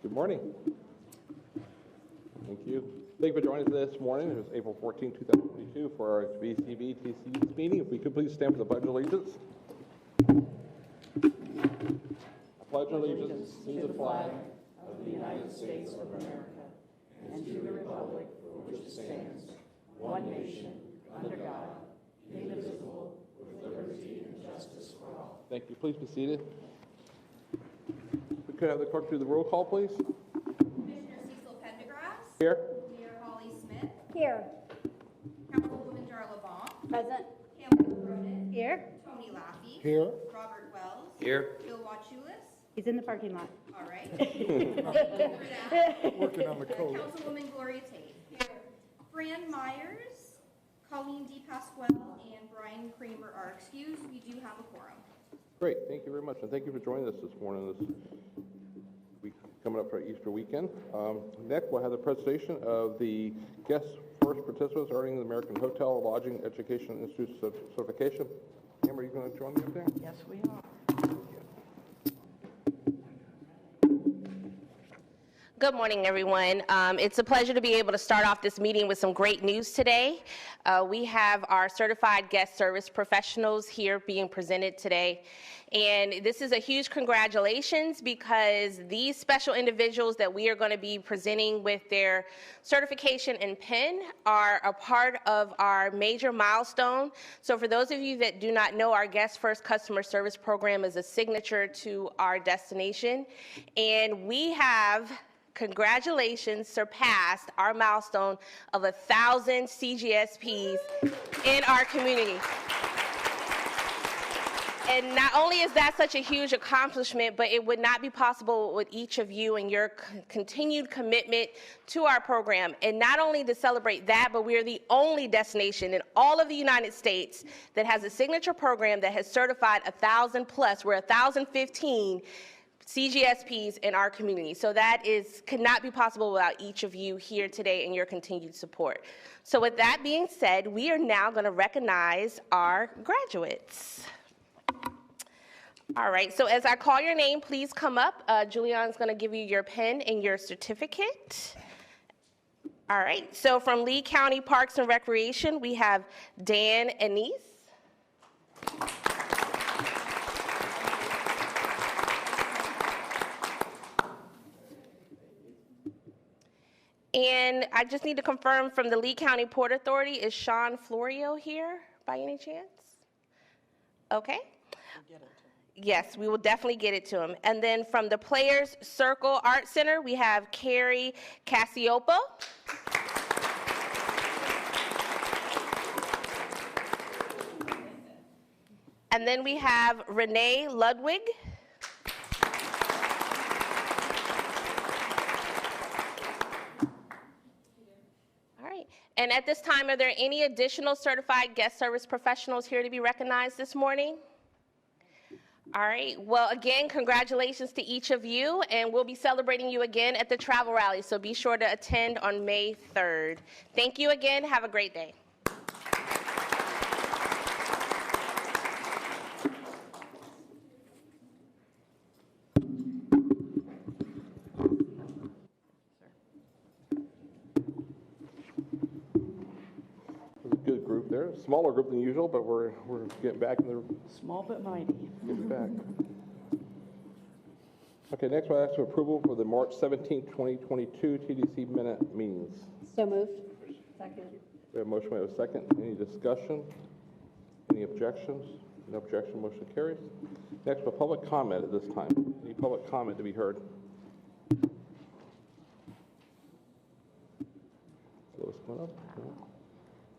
Good morning. Thank you. Thank you for joining us this morning. It was April 14, 2022 for our VCB TC meeting. If we could please stand for the Pledge of Allegiance. I pledge allegiance to the flag of the United States of America and to the republic for which it stands, one nation, under God, indivisible, with liberty and justice for all. Thank you. Please be seated. We could have the clerk do the roll call, please. Commissioner Cecil Pendergrass. Here. Mayor Holly Smith. Here. Councilwoman Darla Baum. Present. Pamela Cronin. Here. Tony Laffey. Here. Robert Wells. Here. Bill Wachulis. He's in the parking lot. All right. Working on the code. Councilwoman Gloria Tate. Here. Fran Myers, Colleen DePasquale, and Brian Kramer are excused. We do have a quorum. Great, thank you very much, and thank you for joining us this morning. This week coming up for Easter weekend. Next, we'll have the presentation of the guest first participants earning the American Hotel Lodging Education Institute certification. Amber, are you going to join me up there? Yes, we are. Good morning, everyone. It's a pleasure to be able to start off this meeting with some great news today. We have our certified guest service professionals here being presented today. And this is a huge congratulations because these special individuals that we are going to be presenting with their certification and PIN are a part of our major milestone. So for those of you that do not know, our Guest First Customer Service Program is a signature to our destination. And we have, congratulations, surpassed our milestone of 1,000 CGSPs in our community. And not only is that such a huge accomplishment, but it would not be possible with each of you and your continued commitment to our program. And not only to celebrate that, but we are the only destination in all of the United States that has a signature program that has certified 1,000 plus. We're 1,015 CGSPs in our community. So that could not be possible without each of you here today and your continued support. So with that being said, we are now going to recognize our graduates. All right, so as I call your name, please come up. Julian's going to give you your pen and your certificate. All right, so from Lee County Parks and Recreation, we have Dan Anise. And I just need to confirm from the Lee County Port Authority, is Sean Florio here by any chance? Okay. Yes, we will definitely get it to him. And then from the Players Circle Art Center, we have Carrie Cassiopo. And then we have Renee Ludwig. All right. And at this time, are there any additional certified guest service professionals here to be recognized this morning? All right, well, again, congratulations to each of you, and we'll be celebrating you again at the travel rally, so be sure to attend on May 3rd. Thank you again. Have a great day. Good group there. Smaller group than usual, but we're getting back in the Small but mighty. getting back. Okay, next we'll ask for approval for the March 17, 2022 TDC minute meetings. So moved. Second. We have a motion, we have a second. Any discussion? Any objections? No objection, motion carries. Next, for public comment at this time. Any public comment to be heard? Close one up.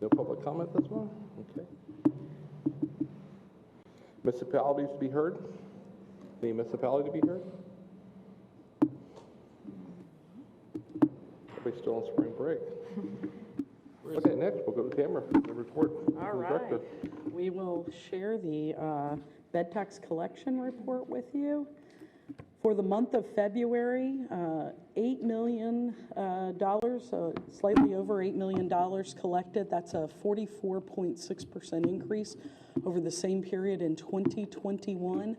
No public comment this one? Okay. Municipalities to be heard? Any municipality to be heard? Everybody's still on spring break. Okay, next we'll go to Tamara for the report. All right. We will share the bed tax collection report with you. For the month of February, $8 million, slightly over $8 million collected. That's a 44.6% increase over the same period in 2021.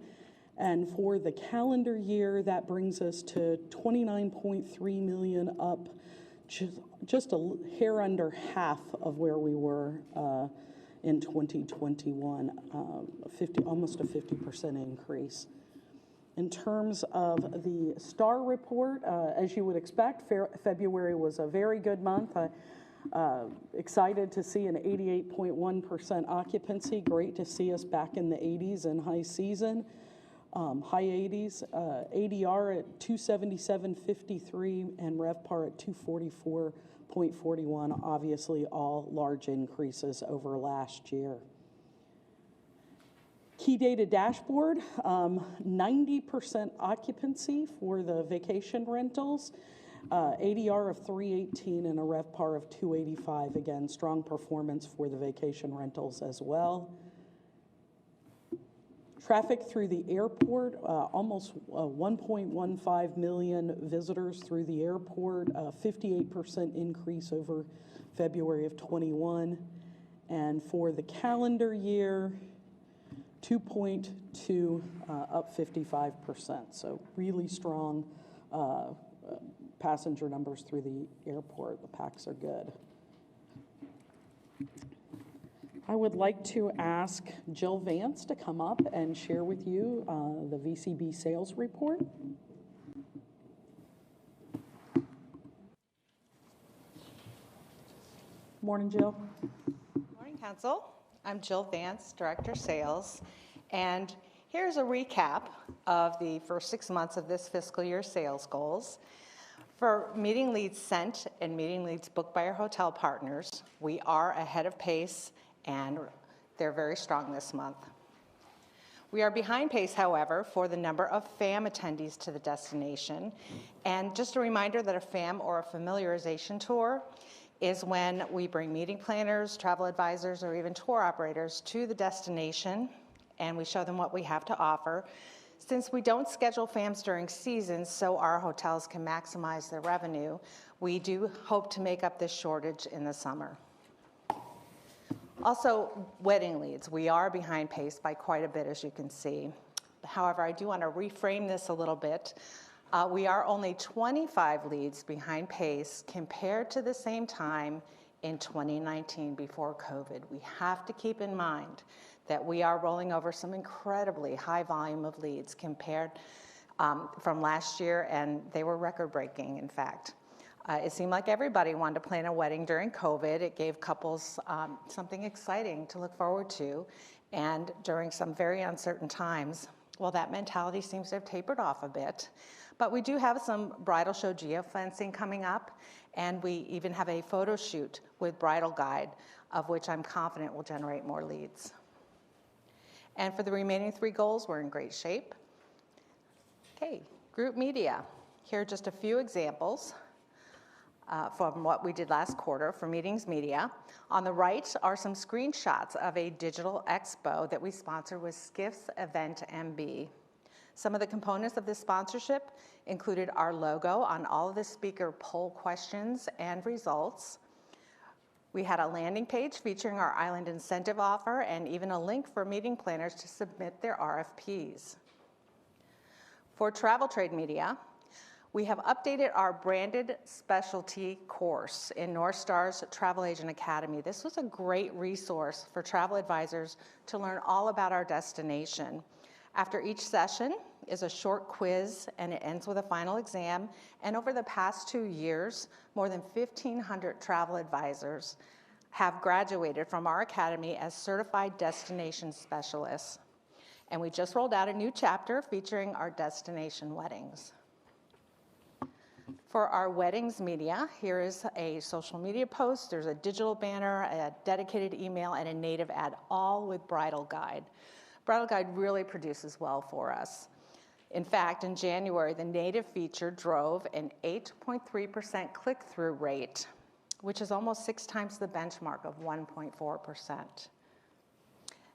And for the calendar year, that brings us to 29.3 million, up just a hair under half of where we were in 2021, almost a 50% increase. In terms of the STAR report, as you would expect, February was a very good month. Excited to see an 88.1% occupancy. Great to see us back in the 80s in high season. High 80s, ADR at 277.53 and RevPAR at 244.41, obviously all large increases over last year. Key data dashboard, 90% occupancy for the vacation rentals, ADR of 318 and a RevPAR of 285. Again, strong performance for the vacation rentals as well. Traffic through the airport, almost 1.15 million visitors through the airport, a 58% increase over February of 21. And for the calendar year, 2.2, up 55%. So really strong passenger numbers through the airport. The packs are good. I would like to ask Jill Vance to come up and share with you the VCB sales report. Morning, Jill. Morning, Council. I'm Jill Vance, Director Sales, and here's a recap of the first 6 months of this fiscal year sales goals. For meeting leads sent and meeting leads booked by our hotel partners, we are ahead of pace, and they're very strong this month. We are behind pace, however, for the number of FAM attendees to the destination. And just a reminder that a FAM, or a familiarization tour, is when we bring meeting planners, travel advisors, or even tour operators to the destination, and we show them what we have to offer. Since we don't schedule FAMs during seasons so our hotels can maximize their revenue, we do hope to make up this shortage in the summer. Also, wedding leads. We are behind pace by quite a bit, as you can see. However, I do want to reframe this a little bit. We are only 25 leads behind pace compared to the same time in 2019 before COVID. We have to keep in mind that we are rolling over some incredibly high volume of leads compared from last year, and they were record-breaking, in fact. It seemed like everybody wanted to plan a wedding during COVID. It gave couples something exciting to look forward to. And during some very uncertain times, well, that mentality seems to have tapered off a bit. But we do have some bridal show geofencing coming up, and we even have a photo shoot with bridal guide, of which I'm confident will generate more leads. And for the remaining 3 goals, we're in great shape. Okay, group media. Here are just a few examples from what we did last quarter for meetings media. On the right are some screenshots of a digital expo that we sponsored with Skiff's Event MB. Some of the components of this sponsorship included our logo on all of the speaker poll questions and results. We had a landing page featuring our island incentive offer and even a link for meeting planners to submit their RFPs. For travel trade media, we have updated our branded specialty course in North Star's Travel Agent Academy. This was a great resource for travel advisors to learn all about our destination. After each session is a short quiz, and it ends with a final exam. And over the past 2 years, more than 1,500 travel advisors have graduated from our academy as certified destination specialists. And we just rolled out a new chapter featuring our destination weddings. For our weddings media, here is a social media post. There's a digital banner, a dedicated email, and a native ad, all with Bridal Guide. Bridal Guide really produces well for us. In fact, in January, the native feature drove an 8.3% click-through rate, which is almost 6 times the benchmark of 1.4%.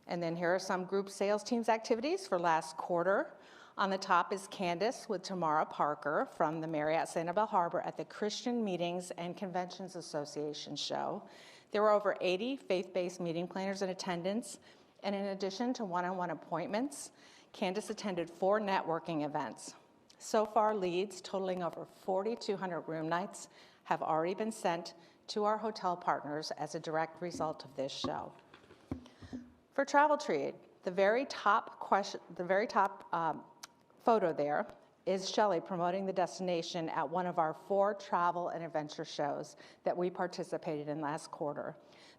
And then here are some group sales teams activities for last quarter. On the top is Candace with Tamara Parker from the Marriott St. Isabel Harbor at the Christian Meetings and Conventions Association show. There were over 80 faith-based meeting planners in attendance, and in addition to one-on-one appointments, Candace attended 4 networking events. So far, leads totaling over 4,200 room nights have already been sent to our hotel partners as a direct result of this show. For Travel Trade, the very top photo there is Shelley promoting the destination at one of our 4 travel and adventure shows that we participated in last quarter.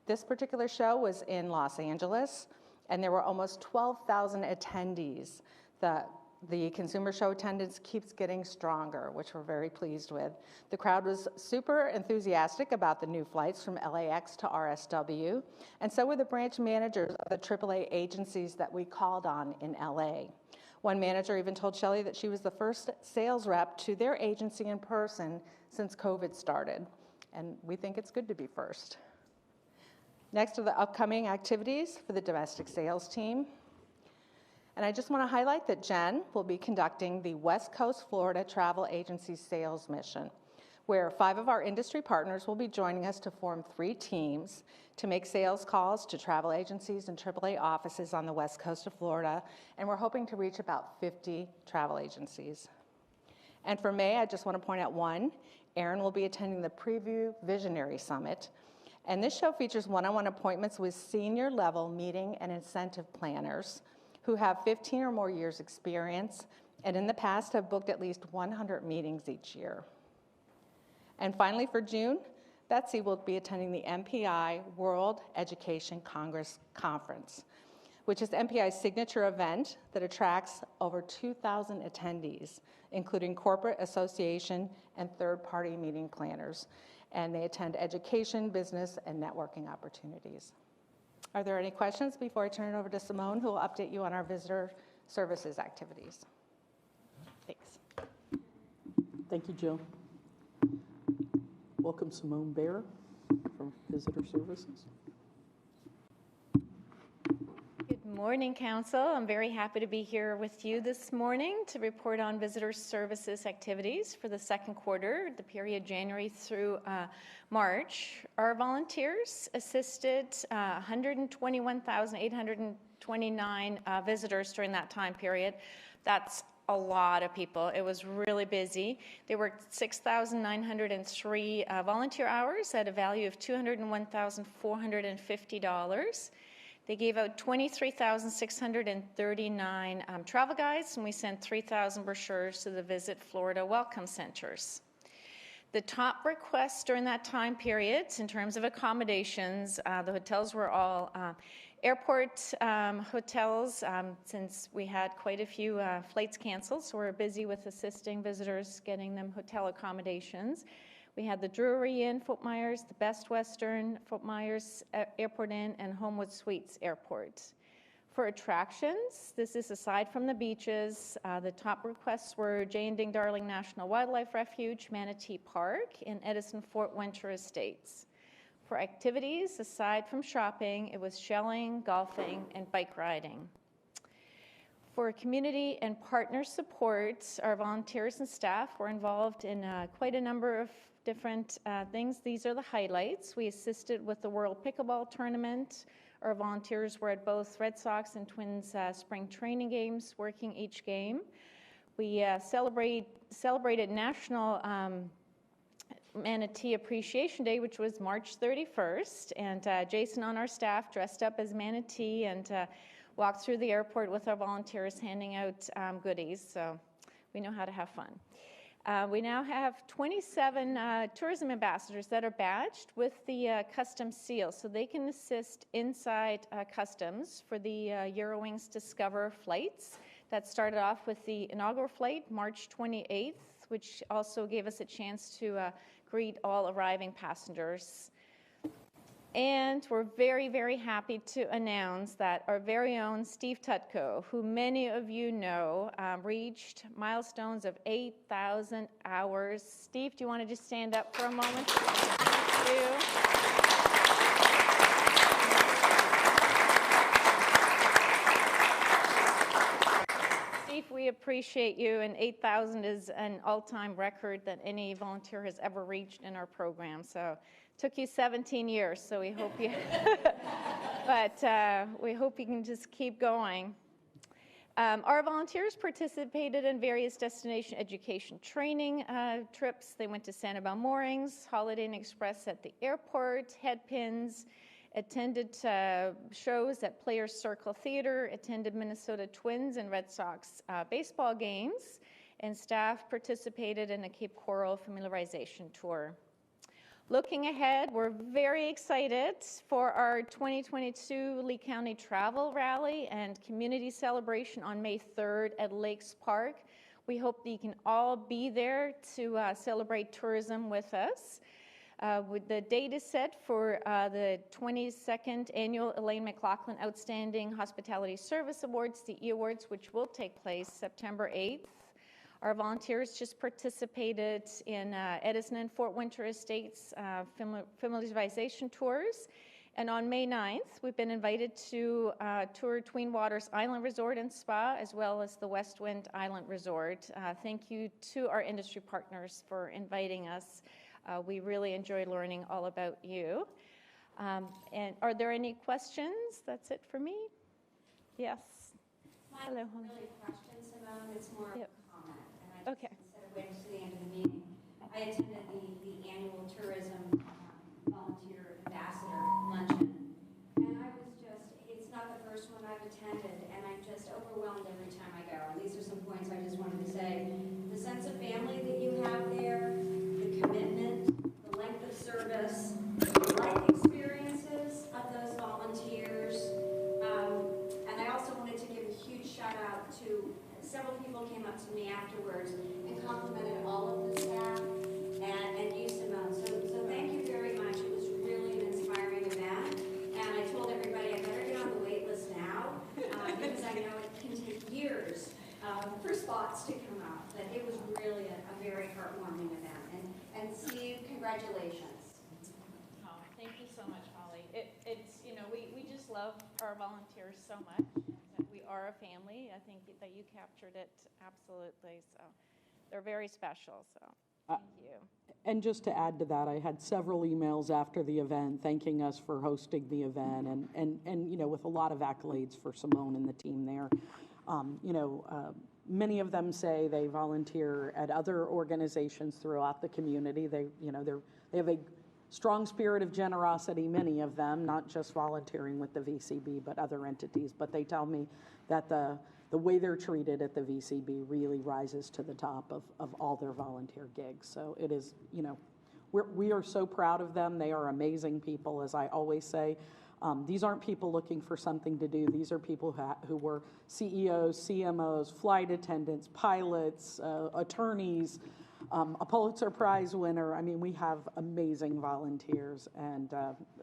This particular show was in Los Angeles, and there were almost 12,000 attendees. The consumer show attendance keeps getting stronger, which we're very pleased with. The crowd was super enthusiastic about the new flights from LAX to RSW, and so were the branch managers of the AAA agencies that we called on in LA. One manager even told Shelley that she was the first sales rep to their agency in person since COVID started, and we think it's good to be first. Next are the upcoming activities for the domestic sales team. And I just want to highlight that Jen will be conducting the West Coast Florida Travel Agency Sales Mission, where 5 of our industry partners will be joining us to form 3 teams to make sales calls to travel agencies and AAA offices on the west coast of Florida, and we're hoping to reach about 50 travel agencies. And for May, I just want to point out one. Erin will be attending the Preview Visionary Summit, and this show features one-on-one appointments with senior-level meeting and incentive planners who have 15 or more years experience and in the past have booked at least 100 meetings each year. And finally, for June, Betsy will be attending the MPI World Education Congress Conference, which is MPI's signature event that attracts over 2,000 attendees, including corporate, association, and third-party meeting planners. And they attend education, business, and networking opportunities. Are there any questions before I turn it over to Simone, who will update you on our visitor services activities? Thanks. Thank you, Jill. Welcome, Simone Baer from Visitor Services. Good morning, Council. I'm very happy to be here with you this morning to report on visitor services activities for the second quarter, the period January through March. Our volunteers assisted 121,829 visitors during that time period. That's a lot of people. It was really busy. They worked 6,903 volunteer hours at a value of $201,450. They gave out 23,639 travel guides, and we sent 3,000 brochures to the Visit Florida Welcome Centers. The top requests during that time period, in terms of accommodations, the hotels were all airport hotels, since we had quite a few flights canceled, so we're busy with assisting visitors getting them hotel accommodations. We had the Drury Inn, Fort Myers, the Best Western, Fort Myers Airport Inn, and Homewood Suites Airport. For attractions, this is aside from the beaches, the top requests were Jane Ding Darling National Wildlife Refuge, Manatee Park, and Edison Fort Winter Estates. For activities, aside from shopping, it was shelling, golfing, and bike riding. For community and partner support, our volunteers and staff were involved in quite a number of different things. These are the highlights. We assisted with the World Pickleball Tournament. Our volunteers were at both Red Sox and Twins spring training games, working each game. We celebrated National Manatee Appreciation Day, which was March 31st, and Jason on our staff dressed up as Manatee and walked through the airport with our volunteers handing out goodies, so we know how to have fun. We now have 27 tourism ambassadors that are badged with the customs seal, so they can assist inside customs for the Eurowings Discover flights. That started off with the inaugural flight, March 28th, which also gave us a chance to greet all arriving passengers. And we're very, very happy to announce that our very own Steve Tutko, who many of you know, reached milestones of 8,000 hours. Steve, do you want to just stand up for a moment? Thank you. Steve, we appreciate you, and 8,000 is an all-time record that any volunteer has ever reached in our program. So took you 17 years, so we hope you, but we hope you can just keep going. Our volunteers participated in various destination education training trips. They went to Sanibel Moorings, Holiday Inn Express at the airport, Headpins, attended shows at Players Circle Theater, attended Minnesota Twins and Red Sox baseball games, and staff participated in a Cape Coral familiarization tour. Looking ahead, we're very excited for our 2022 Lee County Travel Rally and Community Celebration on May 3rd at Lakes Park. We hope that you can all be there to celebrate tourism with us. The date is set for the 22nd Annual Elaine McLaughlin Outstanding Hospitality Service Awards, CE Awards, which will take place September 8th. Our volunteers just participated in Edison and Fort Winter Estates familiarization tours. And on May 9th, we've been invited to tour Tween Waters Island Resort and Spa, as well as the West Wind Island Resort. Thank you to our industry partners for inviting us. We really enjoyed learning all about you. And are there any questions? That's it for me. Yes. Hello. Not really a question, Simone. It's more of Yep. a comment. And I Okay. instead of waiting to the end of the meeting, I attended the annual tourism volunteer ambassador luncheon, and I was just, it's not the first one I've attended, and I'm just overwhelmed every time I go. And these are some points I just wanted to say. The sense of family that you have there, the commitment, the length of service, the life experiences of those volunteers. And I also wanted to give a huge shout out to several people came up to me afterwards and complimented all of the staff and you, Simone. So thank you very much. It was really an inspiring event. And I told everybody I better get on the wait list now because I know it can take years for spots to come out. But it was really a very heartwarming event. And Steve, congratulations. Oh, thank you so much, Holly. It's, you know, we just love our volunteers so much. That we are a family. I think that you captured it absolutely. So they're very special. So thank you. And just to add to that, I had several emails after the event thanking us for hosting the event and you know, with a lot of accolades for Simone and the team there. Many of them say they volunteer at other organizations throughout the community. They have a strong spirit of generosity, many of them, not just volunteering with the VCB, but other entities. But they tell me that the way they're treated at the VCB really rises to the top of all their volunteer gigs. So it is, you know, we are so proud of them. They are amazing people, as I always say. These aren't people looking for something to do. These are people who were CEOs, CMOs, flight attendants, pilots, attorneys, a Pulitzer Prize winner. I mean, we have amazing volunteers, and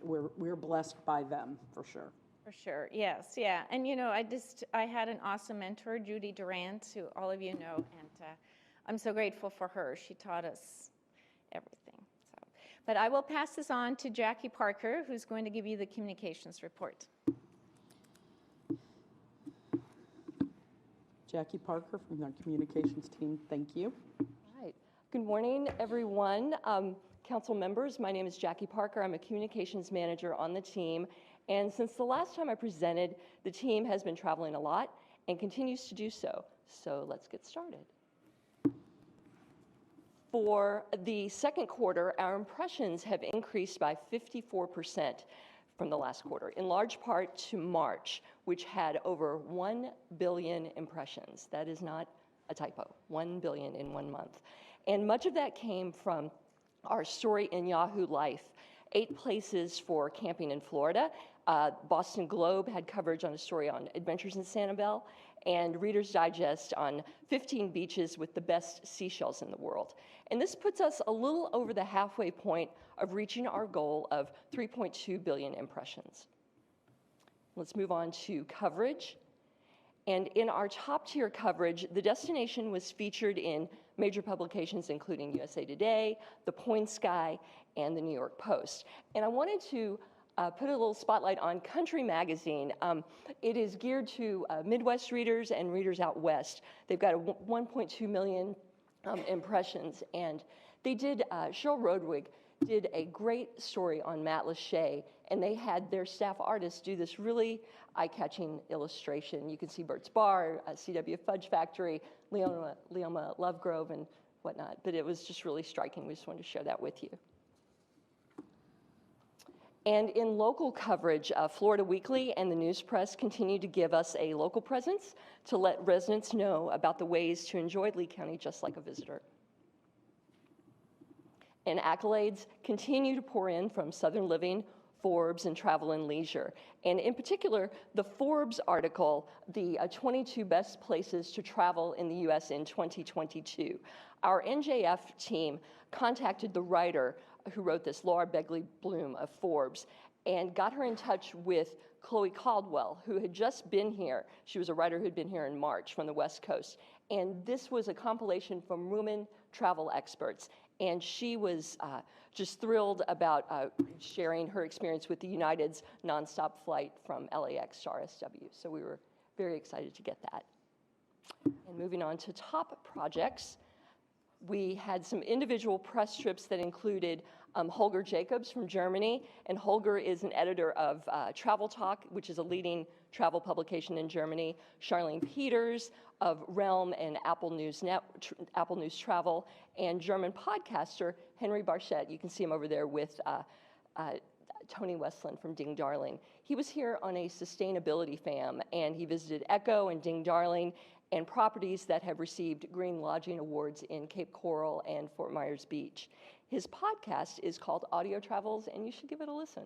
we're blessed by them, for sure. For sure, yes, yeah. And you know, I had an awesome mentor, Judy Durant, who all of you know, and I'm so grateful for her. She taught us everything. So, but I will pass this on to Jackie Parker, who's going to give you the communications report. Jackie Parker from our communications team, thank you. Right. Good morning, everyone. Council members, my name is Jackie Parker. I'm a communications manager on the team. And since the last time I presented, the team has been traveling a lot and continues to do so. So let's get started. For the second quarter, our impressions have increased by 54% from the last quarter, in large part to March, which had over 1 billion impressions. That is not a typo, 1 billion in 1 month. And much of that came from our story in Yahoo Life, 8 places for camping in Florida. Boston Globe had coverage on a story on adventures in Sanibel, and Reader's Digest on 15 beaches with the best seashells in the world. And this puts us a little over the halfway point of reaching our goal of 3.2 billion impressions. Let's move on to coverage. And in our top tier coverage, the destination was featured in major publications including USA Today, The Pointsky, and the New York Post. And I wanted to put a little spotlight on Country Magazine. It is geared to Midwest readers and readers out west. They've got 1.2 million impressions, and they did, Cheryl Rodwig did a great story on Matt Lachey, and they had their staff artists do this really eye-catching illustration. You can see Burt's Bar, CW Fudge Factory, Leoma Lovegrove, and whatnot, but it was just really striking. We just wanted to share that with you. And in local coverage, Florida Weekly and the news press continue to give us a local presence to let residents know about the ways to enjoy Lee County just like a visitor. And accolades continue to pour in from Southern Living, Forbes, and Travel and Leisure. And in particular, the Forbes article, the 22 best places to travel in the U.S. in 2022. Our NJF team contacted the writer who wrote this, Laura Begley Bloom of Forbes, and got her in touch with Chloe Caldwell, who had just been here. She was a writer who had been here in March from the West Coast. And this was a compilation from women travel experts. And she was just thrilled about sharing her experience with the United's nonstop flight from LAX to RSW. So we were very excited to get that. And moving on to top projects, we had some individual press trips that included Holger Jacobs from Germany, and Holger is an editor of Travel Talk, which is a leading travel publication in Germany, Charlene Peters of Realm and Apple News Travel, and German podcaster Henry Barchett. You can see him over there with Tony Westland from Ding Darling. He was here on a sustainability fam, and he visited Echo and Ding Darling and properties that have received Green Lodging Awards in Cape Coral and Fort Myers Beach. His podcast is called Audio Travels, and you should give it a listen.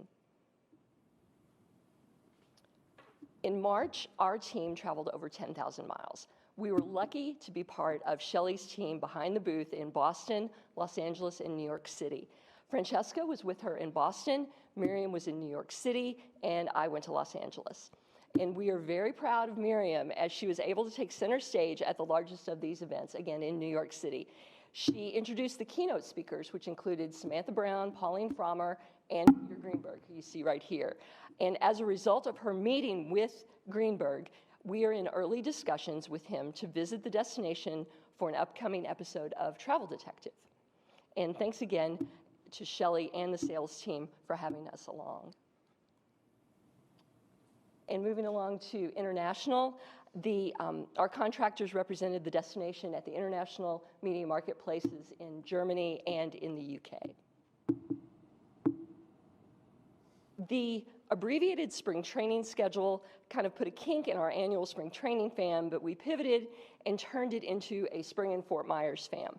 In March, our team traveled over 10,000 miles. We were lucky to be part of Shelley's team behind the booth in Boston, Los Angeles, and New York City. Francesca was with her in Boston, Miriam was in New York City, and I went to Los Angeles. And we are very proud of Miriam as she was able to take center stage at the largest of these events, again in New York City. She introduced the keynote speakers, which included Samantha Brown, Pauline Frommer, and Peter Greenberg, who you see right here. And as a result of her meeting with Greenberg, we are in early discussions with him to visit the destination for an upcoming episode of Travel Detective. And thanks again to Shelley and the sales team for having us along. And moving along to international, our contractors represented the destination at the international media marketplaces in Germany and in the UK. The abbreviated spring training schedule kind of put a kink in our annual spring training fam, but we pivoted and turned it into a spring in Fort Myers fam.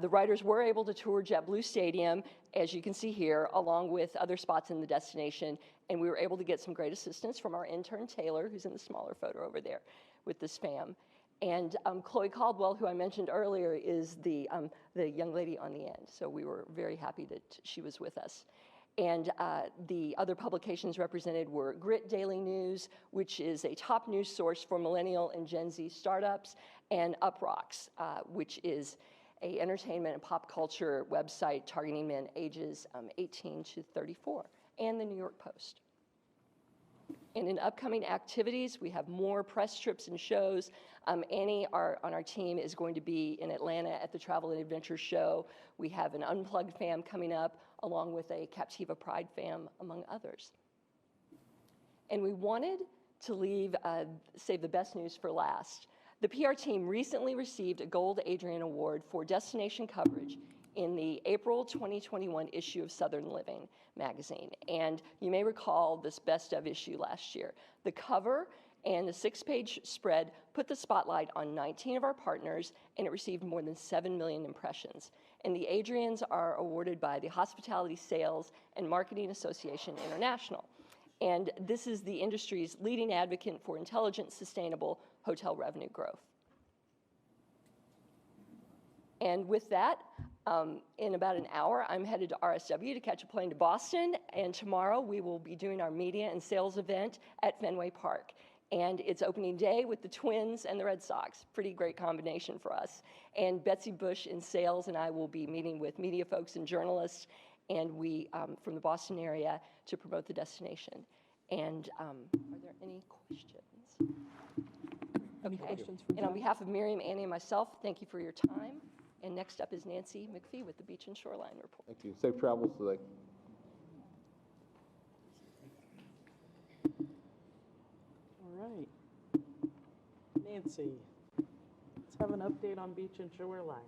The writers were able to tour JetBlue Stadium, as you can see here, along with other spots in the destination, and we were able to get some great assistance from our intern, Taylor, who's in the smaller photo over there with this fam. And Chloe Caldwell, who I mentioned earlier, is the young lady on the end, so we were very happy that she was with us. And the other publications represented were Grit Daily News, which is a top news source for millennial and Gen Z startups, and UpRocks, which is an entertainment and pop culture website targeting men ages 18 to 34, and the New York Post. And in upcoming activities, we have more press trips and shows. Annie, on our team, is going to be in Atlanta at the Travel and Adventure Show. We have an Unplugged fam coming up, along with a Captiva Pride fam, among others. And we wanted to save the best news for last. The PR team recently received a Gold Adrian Award for destination coverage in the April 2021 issue of Southern Living magazine. And you may recall this best of issue last year. The cover and the 6-page spread put the spotlight on 19 of our partners, and it received more than 7 million impressions. And the Adrians are awarded by the Hospitality Sales and Marketing Association International. And this is the industry's leading advocate for intelligent, sustainable hotel revenue growth. And with that, in about an hour, I'm headed to RSW to catch a plane to Boston, and tomorrow we will be doing our media and sales event at Fenway Park. And it's opening day with the Twins and the Red Sox. Pretty great combination for us. And Betsy Bush in sales and I will be meeting with media folks and journalists, and we from the Boston area to promote the destination. And are there any questions? Any questions for And on behalf of Miriam, Annie, and myself, thank you for your time. And next up is Nancy McPhee with the Beach and Shoreline Report. Thank you. Safe travels today. All right. Nancy, let's have an update on Beach and Shoreline.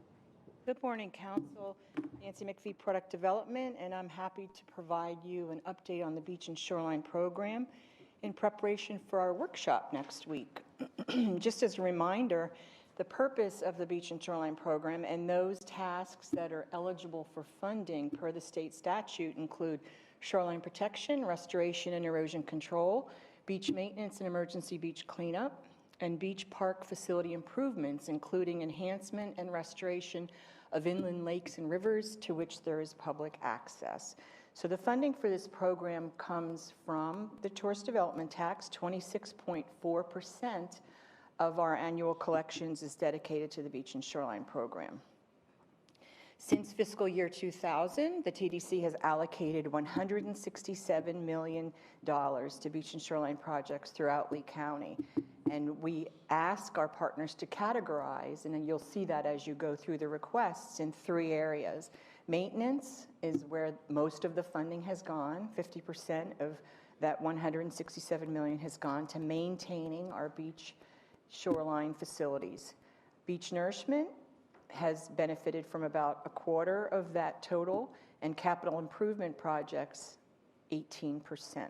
Good morning, Council. Nancy McPhee, Product Development, and I'm happy to provide you an update on the Beach and Shoreline Program in preparation for our workshop next week. Just as a reminder, the purpose of the Beach and Shoreline Program and those tasks that are eligible for funding per the state statute include shoreline protection, restoration and erosion control, beach maintenance and emergency beach cleanup, and beach park facility improvements, including enhancement and restoration of inland lakes and rivers to which there is public access. So the funding for this program comes from the tourist development tax. 26.4% of our annual collections is dedicated to the Beach and Shoreline Program. Since fiscal year 2000, the TDC has allocated $167 million to beach and shoreline projects throughout Lee County. And we ask our partners to categorize, and then you'll see that as you go through the requests, in 3 areas. Maintenance is where most of the funding has gone. 50% of that $167 million has gone to maintaining our beach shoreline facilities. Beach nourishment has benefited from about a quarter of that total, and capital improvement projects, 18%.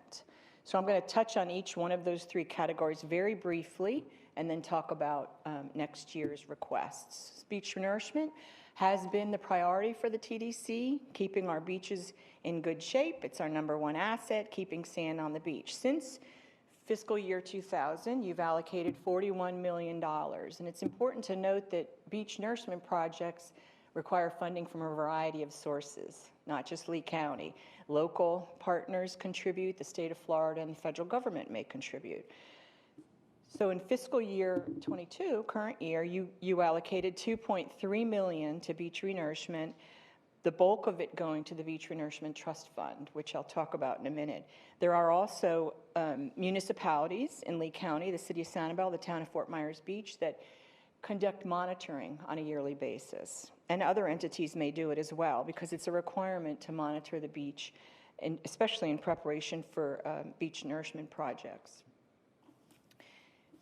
So I'm going to touch on each one of those 3 categories very briefly and then talk about next year's requests. Beach nourishment has been the priority for the TDC, keeping our beaches in good shape. It's our #1 asset, keeping sand on the beach. Since fiscal year 2000, you've allocated $41 million. And it's important to note that beach nourishment projects require funding from a variety of sources, not just Lee County. Local partners contribute, the state of Florida and the federal government may contribute. So in fiscal year 22, current year, you allocated $2.3 million to beach renourishment, the bulk of it going to the Beach Renourishment Trust Fund, which I'll talk about in a minute. There are also municipalities in Lee County, the city of Sanibel, the town of Fort Myers Beach, that conduct monitoring on a yearly basis. And other entities may do it as well, because it's a requirement to monitor the beach, and especially in preparation for beach nourishment projects.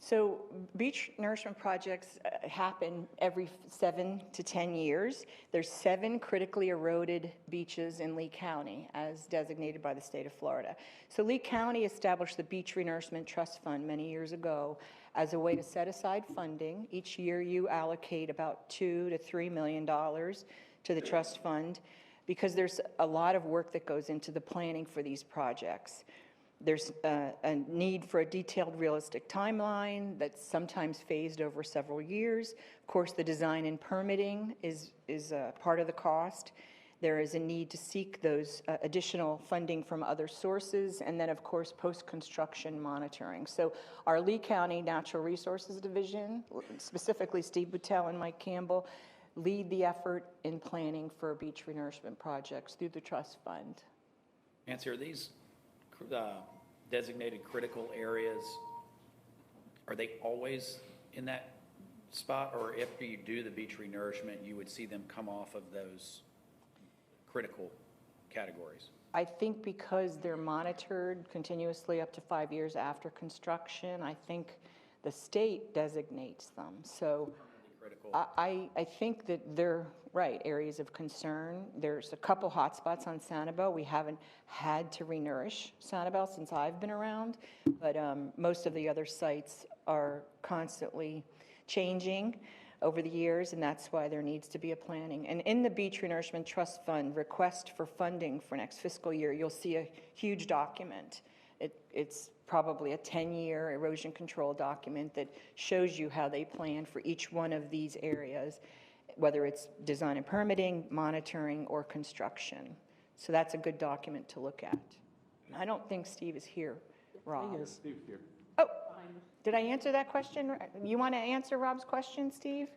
So beach nourishment projects happen every 7 to 10 years. There's 7 critically eroded beaches in Lee County as designated by the state of Florida. So Lee County established the Beach Renourishment Trust Fund many years ago as a way to set aside funding. Each year you allocate about $2 to $3 million to the trust fund because there's a lot of work that goes into the planning for these projects. There's a need for a detailed, realistic timeline that's sometimes phased over several years. Of course, the design and permitting is part of the cost. There is a need to seek those additional funding from other sources, and then, of course, post-construction monitoring. So our Lee County Natural Resources Division, specifically Steve Boutel and Mike Campbell, lead the effort in planning for beach renourishment projects through the trust fund. Nancy, are these designated critical areas, are they always in that spot, or after you do the beach renourishment, you would see them come off of those critical categories? I think because they're monitored continuously up to 5 years after construction, I think the state designates them. So I think that they're right, areas of concern. There's a couple hotspots on Sanibel. We haven't had to renourish Sanibel since I've been around, but most of the other sites are constantly changing over the years, and that's why there needs to be a planning. And in the Beach Renourishment Trust Fund request for funding for next fiscal year, you'll see a huge document. It's probably a 10-year erosion control document that shows you how they plan for each one of these areas, whether it's design and permitting, monitoring, or construction. So that's a good document to look at. I don't think Steve is here, Rob. Steve's here. Oh, did I answer that question? You want to answer Rob's question, Steve?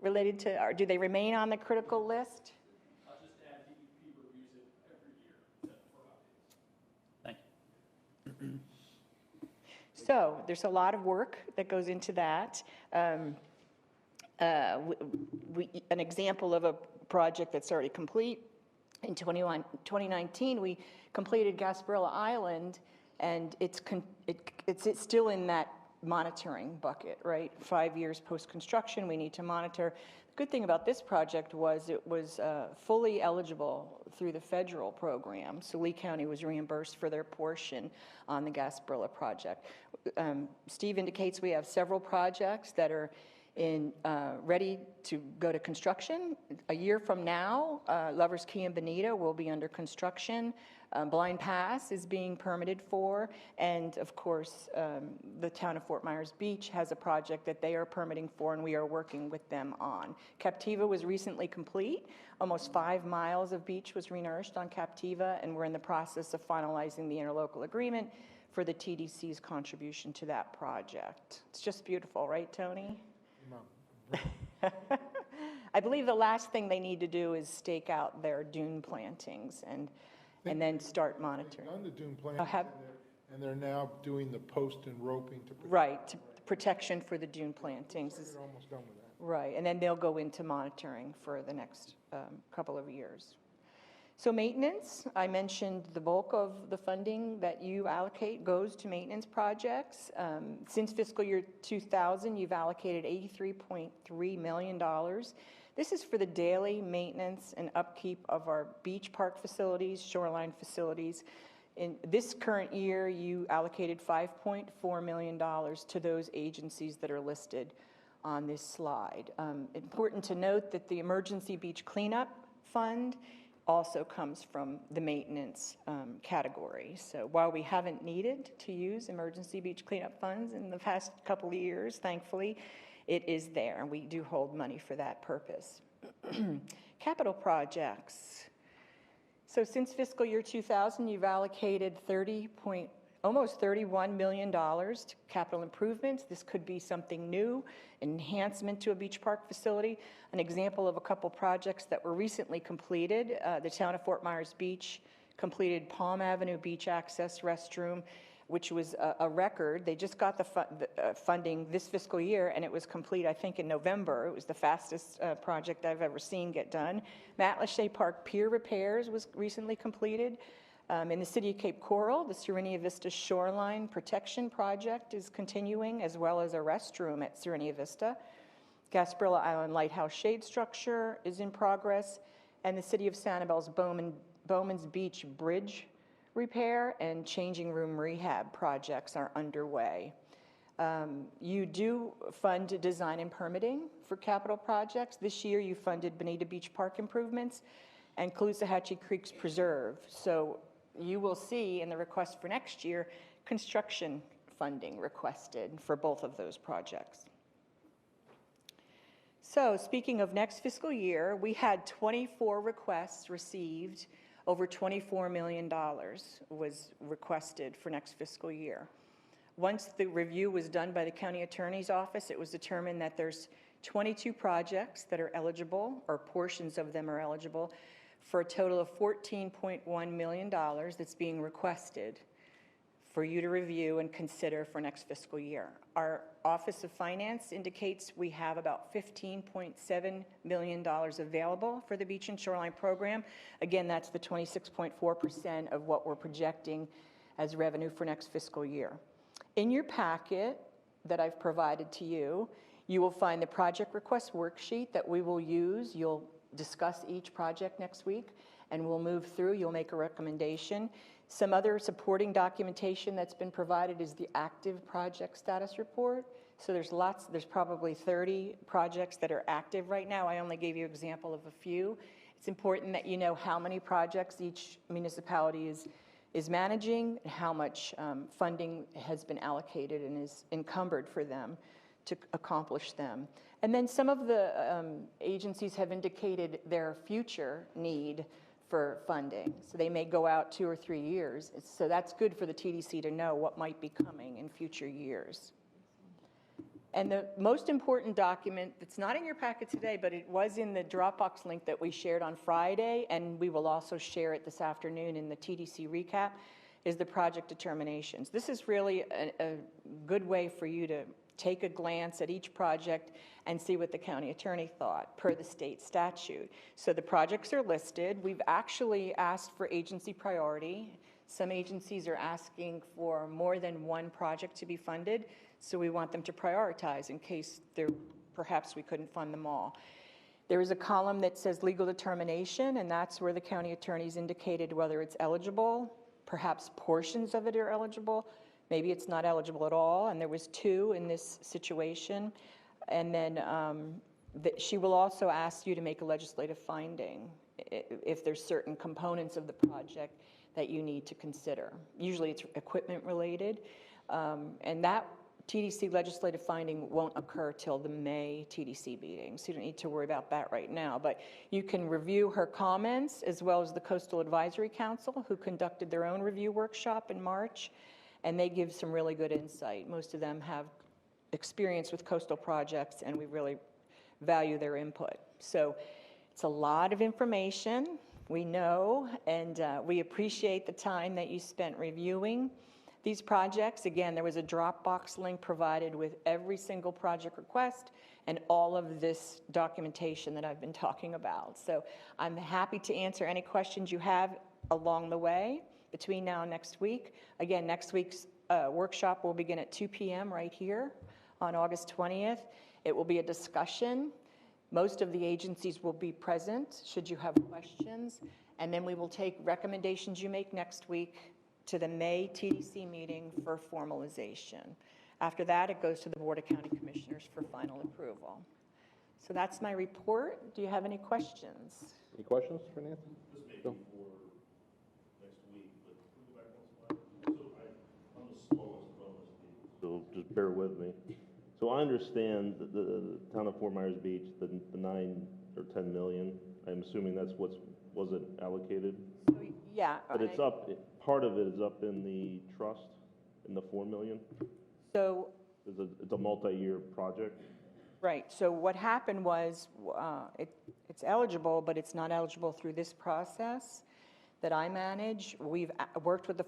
Related to, or do they remain on the critical list? I'll just add DEP reviews it every year for updates. Thank you. So there's a lot of work that goes into that. An example of a project that's already complete, in 2019, we completed Gasparilla Island, and it's still in that monitoring bucket, right? 5 years post-construction, we need to monitor. The good thing about this project was it was fully eligible through the federal program, so Lee County was reimbursed for their portion on the Gasparilla project. Steve indicates we have several projects that are ready to go to construction. A year from now, Lover's Key and Bonita will be under construction. Blind Pass is being permitted for, and of course, the town of Fort Myers Beach has a project that they are permitting for, and we are working with them on. Captiva was recently complete. Almost 5 miles of beach was renourished on Captiva, and we're in the process of finalizing the interlocal agreement for the TDC's contribution to that project. It's just beautiful, right, Tony? I believe the last thing they need to do is stake out their dune plantings and then start monitoring. They've done the dune plantings, and they're now doing the post and roping to protect. Right, protection for the dune plantings. They're almost done with that. Right, and then they'll go into monitoring for the next couple of years. So maintenance, I mentioned the bulk of the funding that you allocate goes to maintenance projects. Since fiscal year 2000, you've allocated $83.3 million. This is for the daily maintenance and upkeep of our beach park facilities, shoreline facilities. In this current year, you allocated $5.4 million to those agencies that are listed on this slide. Important to note that the Emergency Beach Cleanup Fund also comes from the maintenance category. So while we haven't needed to use emergency beach cleanup funds in the past couple of years, thankfully, it is there, and we do hold money for that purpose. Capital projects. So since fiscal year 2000, you've allocated almost $31 million to capital improvements. This could be something new, enhancement to a beach park facility. An example of a couple projects that were recently completed, the town of Fort Myers Beach completed Palm Avenue Beach Access Restroom, which was a record. They just got the funding this fiscal year, and it was complete, I think, in November. It was the fastest project I've ever seen get done. Matlacha Park Pier Repairs was recently completed. In the city of Cape Coral, the Serenia Vista Shoreline Protection Project is continuing, as well as a restroom at Serenia Vista. Gasparilla Island Lighthouse Shade Structure is in progress, and the city of Sanibel's Bowman's Beach Bridge repair and changing room rehab projects are underway. You do fund design and permitting for capital projects. This year you funded Bonita Beach Park improvements and Caloosahatchee Creek's Preserve. So you will see in the request for next year construction funding requested for both of those projects. So speaking of next fiscal year, we had 24 requests received. Over $24 million was requested for next fiscal year. Once the review was done by the county attorney's office, it was determined that there's 22 projects that are eligible, or portions of them are eligible, for a total of $14.1 million that's being requested for you to review and consider for next fiscal year. Our Office of Finance indicates we have about $15.7 million available for the Beach and Shoreline Program. Again, that's the 26.4% of what we're projecting as revenue for next fiscal year. In your packet that I've provided to you, you will find the project request worksheet that we will use. You'll discuss each project next week, and we'll move through. You'll make a recommendation. Some other supporting documentation that's been provided is the active project status report. So there's probably 30 projects that are active right now. I only gave you an example of a few. It's important that you know how many projects each municipality is managing, and how much funding has been allocated and is encumbered for them to accomplish them. And then some of the agencies have indicated their future need for funding. So they may go out 2 or 3 years. So that's good for the TDC to know what might be coming in future years. And the most important document that's not in your packet today, but it was in the Dropbox link that we shared on Friday, and we will also share it this afternoon in the TDC recap, is the project determinations. This is really a good way for you to take a glance at each project and see what the county attorney thought per the state statute. So the projects are listed. We've actually asked for agency priority. Some agencies are asking for more than one project to be funded, so we want them to prioritize in case perhaps we couldn't fund them all. There is a column that says legal determination, and that's where the county attorneys indicated whether it's eligible. Perhaps portions of it are eligible. Maybe it's not eligible at all, and there was 2 in this situation. And then she will also ask you to make a legislative finding if there's certain components of the project that you need to consider. Usually it's equipment related, and that TDC legislative finding won't occur till the May TDC meeting, so you don't need to worry about that right now. But you can review her comments as well as the Coastal Advisory Council, who conducted their own review workshop in March, and they give some really good insight. Most of them have experience with coastal projects, and we really value their input. So it's a lot of information, we know, and we appreciate the time that you spent reviewing these projects. Again, there was a Dropbox link provided with every single project request and all of this documentation that I've been talking about. So I'm happy to answer any questions you have along the way between now and next week. Again, next week's workshop will begin at 2 p.m. right here on August 20th. It will be a discussion. Most of the agencies will be present should you have questions, and then we will take recommendations you make next week to the May TDC meeting for formalization. After that, it goes to the Board of County Commissioners for final approval. So that's my report. Do you have any questions? Any questions for Nancy? This may be for next week, but can we go back one slide? So I'm the slowest from this meeting. So just bear with me. So I understand that the town of Fort Myers Beach, the 9 or 10 million, I'm assuming that's what wasn't allocated? So, yeah. But it's up, part of it is up in the trust, in the 4 million? So it's a multi-year project? right. So what happened was it's eligible, but it's not eligible through this process that I manage. We've worked with the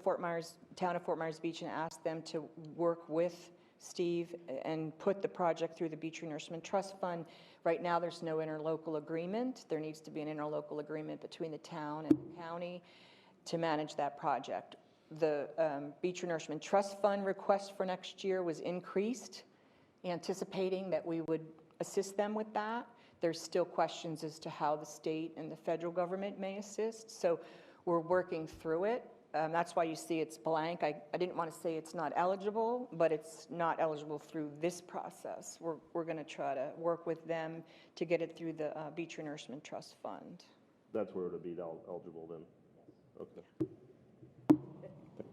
town of Fort Myers Beach and asked them to work with Steve and put the project through the Beach Renourishment Trust Fund. Right now, there's no interlocal agreement. There needs to be an interlocal agreement between the town and the county to manage that project. The Beach Renourishment Trust Fund request for next year was increased, anticipating that we would assist them with that. There's still questions as to how the state and the federal government may assist, so we're working through it. That's why you see it's blank. I didn't want to say it's not eligible, but it's not eligible through this process. We're going to try to work with them to get it through the Beach Renourishment Trust Fund. That's where it would be eligible then? Okay.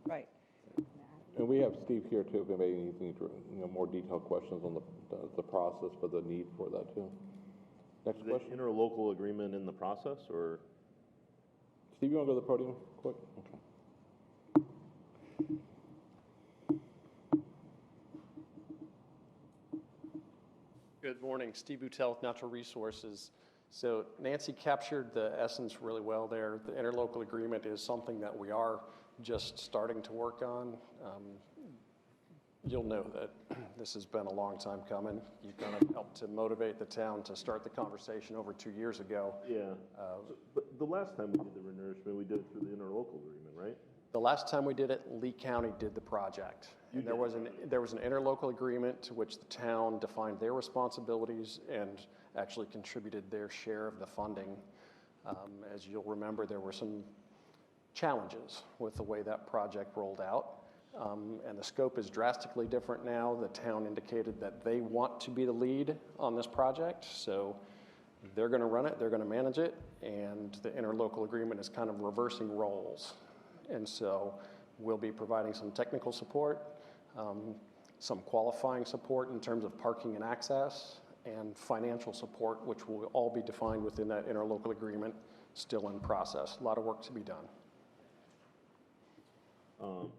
Right. And we have Steve here too, if anybody needs more detailed questions on the process, but the need for that too. Next question. Is the interlocal agreement in the process, or? Steve, you want to go to the podium quick? Okay. Good morning, Steve Boutel with Natural Resources. So Nancy captured the essence really well there. The interlocal agreement is something that we are just starting to work on. You'll know that this has been a long time coming. You kind of helped to motivate the town to start the conversation over 2 years ago. Yeah, but the last time we did the renourishment, we did it through the interlocal agreement, right? The last time we did it, Lee County did the project. And there was an interlocal agreement to which the town defined their responsibilities and actually contributed their share of the funding. As you'll remember, there were some challenges with the way that project rolled out. And the scope is drastically different now. The town indicated that they want to be the lead on this project, so they're going to run it, they're going to manage it, and the interlocal agreement is kind of reversing roles. And so we'll be providing some technical support, some qualifying support in terms of parking and access, and financial support, which will all be defined within that interlocal agreement, still in process. A lot of work to be done.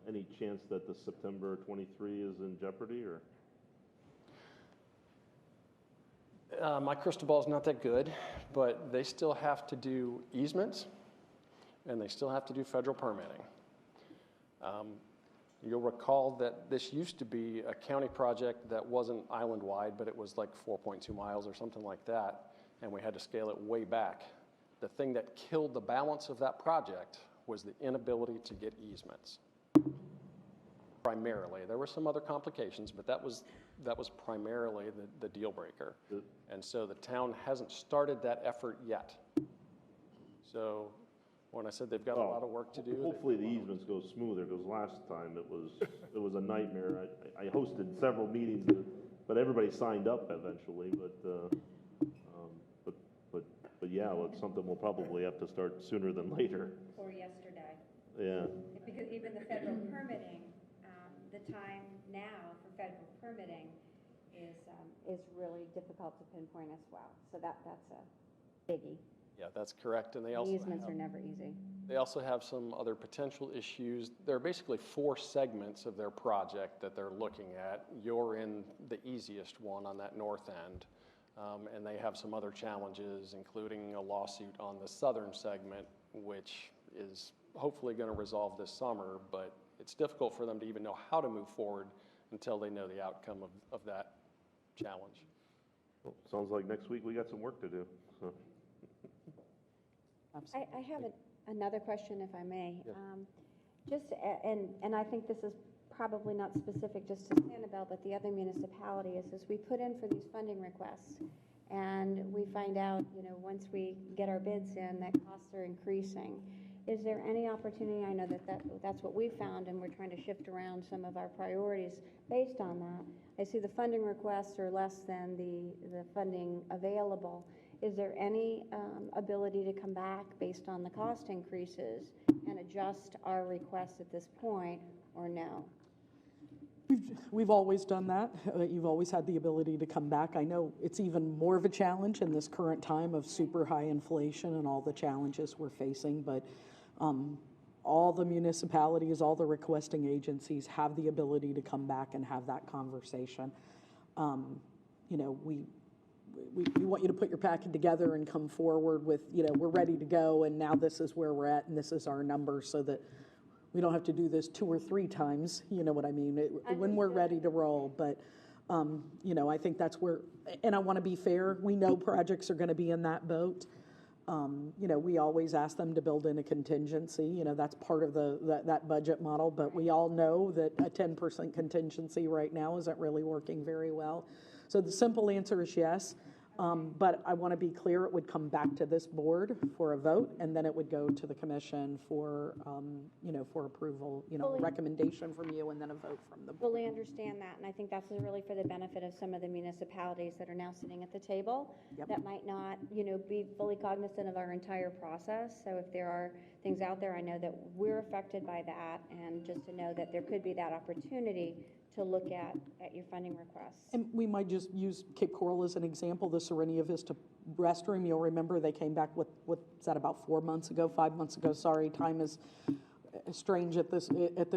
Any chance that the September 23 is in jeopardy, or? My crystal ball is not that good, but they still have to do easements, and they still have to do federal permitting. You'll recall that this used to be a county project that wasn't island-wide, but it was like 4.2 miles or something like that, and we had to scale it way back. The thing that killed the balance of that project was the inability to get easements. Primarily. There were some other complications, but that was primarily the deal breaker. And so the town hasn't started that effort yet. So when I said they've got a lot of work to do. Hopefully the easements go smoother, because last time it was a nightmare. I hosted several meetings, but everybody signed up eventually. But yeah, it's something we'll probably have to start sooner than later. Or yesterday. Yeah. Because even the federal permitting, the time now for federal permitting is really difficult to pinpoint as well. So that's a biggie. Yeah, that's correct. And they also Easements are never easy. They also have some other potential issues. There are basically 4 segments of their project that they're looking at. You're in the easiest one on that north end. And they have some other challenges, including a lawsuit on the southern segment, which is hopefully going to resolve this summer, but it's difficult for them to even know how to move forward until they know the outcome of that challenge. Well, sounds like next week we got some work to do. So. I have another question, if I may. Yeah. And I think this is probably not specific just to Sanibel, but the other municipalities, is we put in for these funding requests, and we find out, once we get our bids in, that costs are increasing. Is there any opportunity? I know that's what we found, and we're trying to shift around some of our priorities based on that. I see the funding requests are less than the funding available. Is there any ability to come back based on the cost increases and adjust our requests at this point, or no? We've always done that. You've always had the ability to come back. I know it's even more of a challenge in this current time of super high inflation and all the challenges we're facing, but all the municipalities, all the requesting agencies have the ability to come back and have that conversation. We want you to put your packet together and come forward with, we're ready to go, and now this is where we're at, and this is our number, so that we don't have to do this 2 or 3 times, you know what I mean, when we're ready to roll. But, I think that's where, and I want to be fair, we know projects are going to be in that boat. We always ask them to build in a contingency, that's part of that budget model, but we all know that a 10% contingency right now isn't really working very well. So the simple answer is yes. But I want to be clear, it would come back to this board for a vote, and then it would go to the commission for, for approval, a recommendation from you, and then a vote from the board. Fully understand that, and I think that's really for the benefit of some of the municipalities that are now sitting at the table that might not, be fully cognizant of our entire process. So if there are things out there, I know that we're affected by that, and just to know that there could be that opportunity to look at your funding requests. And we might just use Cape Coral as an example. The Serenia Vista restroom, you'll remember they came back with about 4 months ago, 5 months ago. Sorry, time is strange at this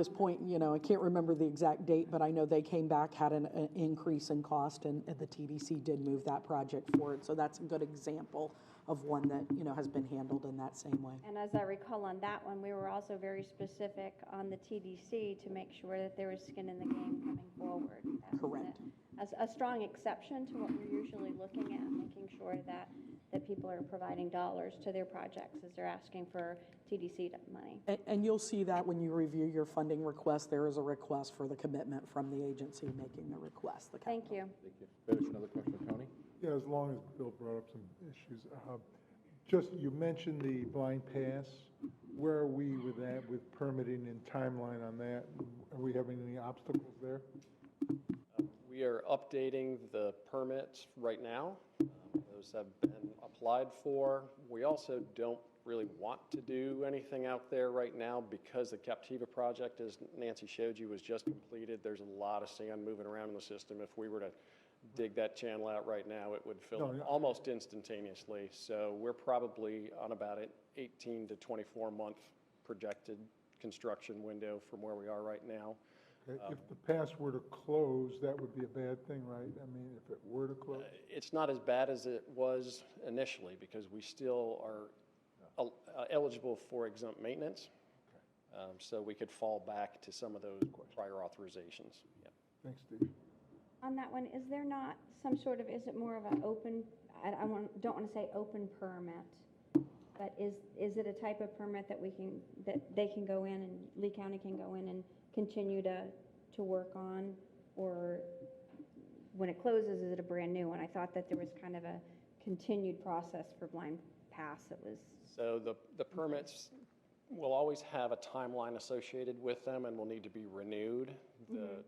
point. I can't remember the exact date, but I know they came back, had an increase in cost, and the TDC did move that project forward. So that's a good example of one that, has been handled in that same way. And as I recall on that one, we were also very specific on the TDC to make sure that there was skin in the game coming forward. Correct. As a strong exception to what we're usually looking at, making sure that people are providing dollars to their projects as they're asking for TDC money. And you'll see that when you review your funding request, there is a request for the commitment from the agency making the request. Thank you. Thank you. Finish another question, Tony? Yeah, as long as Bill brought up some issues. Just, you mentioned the blind pass. Where are we with that, with permitting and timeline on that? Are we having any obstacles there? We are updating the permits right now. Those have been applied for. We also don't really want to do anything out there right now because the Captiva project, as Nancy showed you, was just completed. There's a lot of sand moving around in the system. If we were to dig that channel out right now, it would fill almost instantaneously. So we're probably on about an 18 to 24 month projected construction window from where we are right now. If the pass were to close, that would be a bad thing, right? I mean, if it were to close? It's not as bad as it was initially because we still are eligible for exempt maintenance. So we could fall back to some of those prior authorizations. Yeah. Thanks, Steve. On that one, is there not some sort of, is it more of an open, don't want to say open permit, but is it a type of permit that they can go in and Lee County can go in and continue to work on? Or when it closes, is it a brand new one? I thought that there was kind of a continued process for Blind Pass. It was. So the permits will always have a timeline associated with them and will need to be renewed. The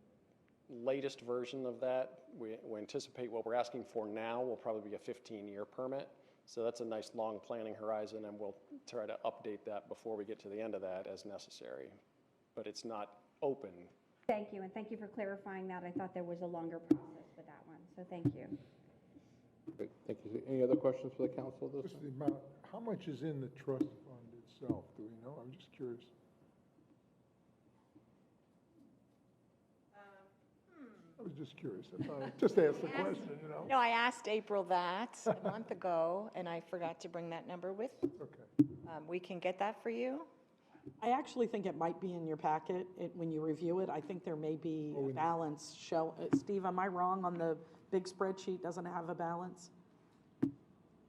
latest version of that, we anticipate what we're asking for now will probably be a 15-year permit. So that's a nice long planning horizon, and we'll try to update that before we get to the end of that as necessary. But it's not open. Thank you, and thank you for clarifying that. I thought there was a longer process for that one, so thank you. Great, thank you. Any other questions for the council this Just time? the amount, how much is in the trust fund itself? Do we know? I'm just curious. I was just curious. I thought I'd just ask the question, you know? No, I asked April that a month ago, and I forgot to bring that number with. Okay. We can get that for you. I actually think it might be in your packet when you review it. I think there may be a balance show. Steve, am I wrong on the big spreadsheet doesn't have a balance?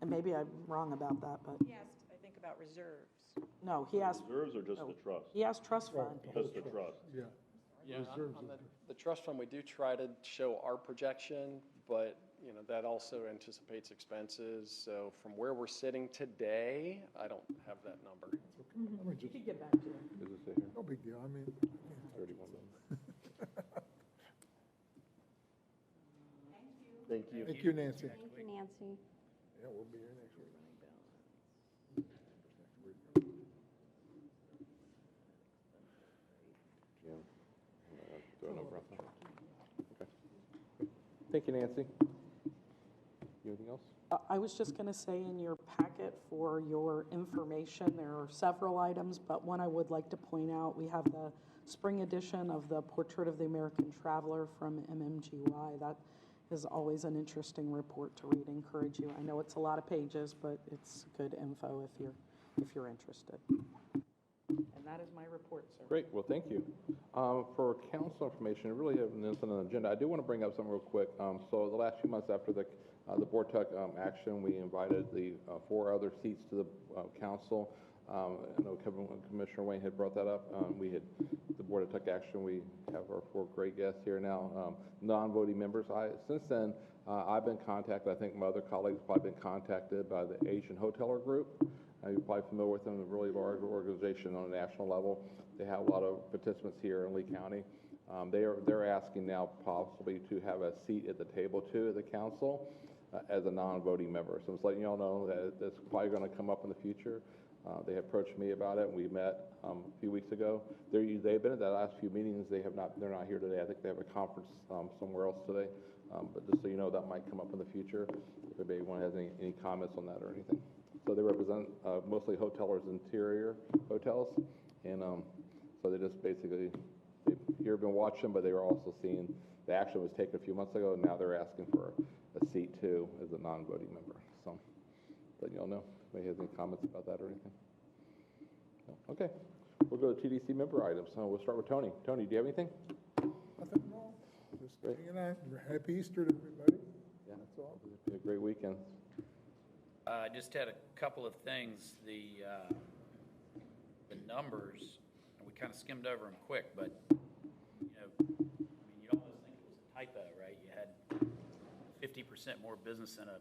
And maybe I'm wrong about that, but. He asked, I think, about reserves. No, he asked. Reserves or just the trust? He asked trust fund. Just the trust. Yeah. Yeah, on the trust fund, we do try to show our projection, but that also anticipates expenses. So from where we're sitting today, I don't have that number. Let me just, Get back to it. Does it say here? no big deal. I mean, 31 million. Thank you. thank you, Nancy. Thank you, Nancy. Yeah, we'll be here next week. Yeah. Throw it over. Okay. Thank you, Nancy. Anything else? I was just going to say in your packet for your information, there are several items, but one I would like to point out, we have the spring edition of the Portrait of the American Traveler from MMGY. That is always an interesting report to read. Encourage you. I know it's a lot of pages, but it's good info if you're interested. And that is my report, sir. Great, well, thank you. For council information, I really haven't this on an agenda. I do want to bring up something real quick. So the last few months after the board took action, we invited the 4 other seats to the council. I know Commissioner Wayne had brought that up. The board had took action. We have our 4 great guests here now, non-voting members. Since then, I've been contacted. I think my other colleagues have probably been contacted by the Asian Hoteler Group. You're probably familiar with them, a really large organization on a national level. They have a lot of participants here in Lee County. They're asking now possibly to have a seat at the table too at the council as a non-voting member. So I'm just letting you all know that that's probably going to come up in the future. They approached me about it. We met a few weeks ago. They've been at the last few meetings. They're not here today. I think they have a conference somewhere else today. But just so you know, that might come up in the future if anyone has any comments on that or anything. So they represent mostly hotelers, interior hotels, and so they just basically, you've been watching, but they were also seeing, the action was taken a few months ago, and now they're asking for a seat too as a non-voting member. So letting you all know, if anybody has any comments about that or anything. No? Okay, we'll go to TDC member items. So we'll start with Tony. Tony, do you have anything? Nothing at all. Just hanging on. Happy Easter to everybody. Yeah, That's all. It's been a great weekend. I just had a couple of things. The numbers, and we kind of skimmed over them quick, but you'd almost think it was a typo, right? You had 50% more business in a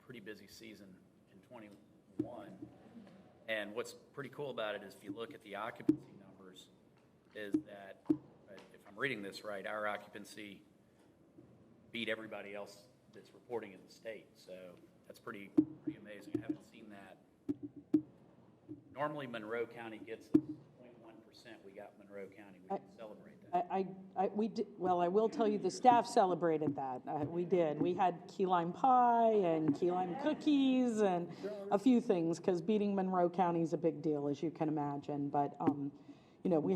pretty busy season in 21. And what's pretty cool about it is if you look at the occupancy numbers, is that, if I'm reading this right, our occupancy beat everybody else that's reporting in the state. So that's pretty amazing. I haven't seen that. Normally Monroe County gets 0.1%. We got Monroe County. We can celebrate that. We did, well, I will tell you, the staff celebrated that. We did. We had key lime pie and key lime cookies and a few things, because beating Monroe County is a big deal, as you can imagine. But, we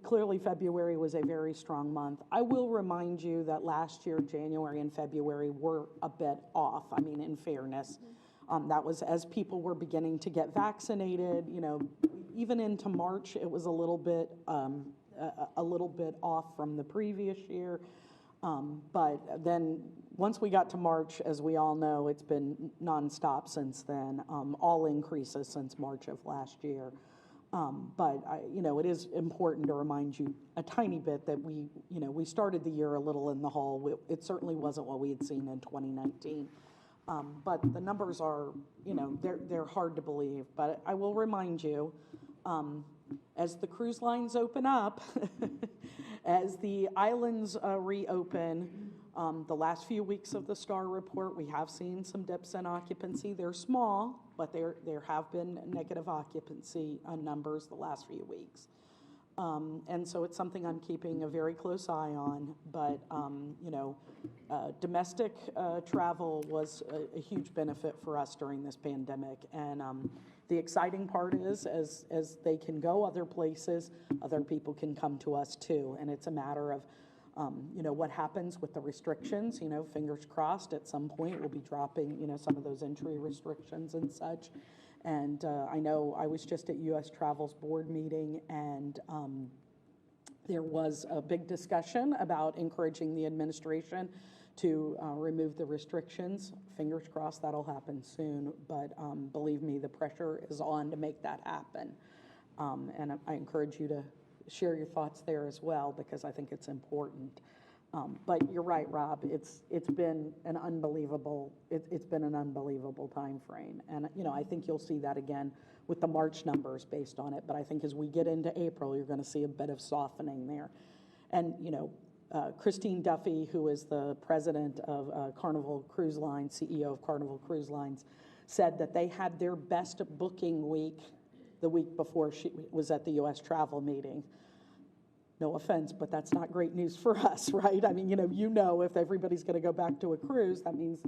clearly February was a very strong month. I will remind you that last year, January and February were a bit off. I mean, in fairness, that was as people were beginning to get vaccinated. We even into March, it was a little bit off from the previous year. But then once we got to March, as we all know, it's been nonstop since then, all increases since March of last year. But it is important to remind you a tiny bit that we started the year a little in the hole. It certainly wasn't what we had seen in 2019. But the numbers are, they're hard to believe. But I will remind you, as the cruise lines open up, as the islands reopen, the last few weeks of the STAR report, we have seen some dips in occupancy. They're small, but there have been negative occupancy numbers the last few weeks. And so it's something I'm keeping a very close eye on. But, domestic travel was a huge benefit for us during this pandemic. And the exciting part is, as they can go other places, other people can come to us too. And it's a matter of, what happens with the restrictions. Fingers crossed at some point we'll be dropping, some of those entry restrictions and such. And I know I was just at U.S. Travel's board meeting, and there was a big discussion about encouraging the administration to remove the restrictions. Fingers crossed that'll happen soon, but believe me, the pressure is on to make that happen. And I encourage you to share your thoughts there as well, because I think it's important. But you're right, Rob. It's been an unbelievable time frame, and I think you'll see that again with the March numbers based on it. But I think as we get into April, you're going to see a bit of softening there. And Christine Duffy, who is the president of Carnival Cruise Lines, CEO of Carnival Cruise Lines, said that they had their best booking week the week before she was at the U.S. Travel meeting. No offense, but that's not great news for us, right? I mean, if everybody's going to go back to a cruise, that means,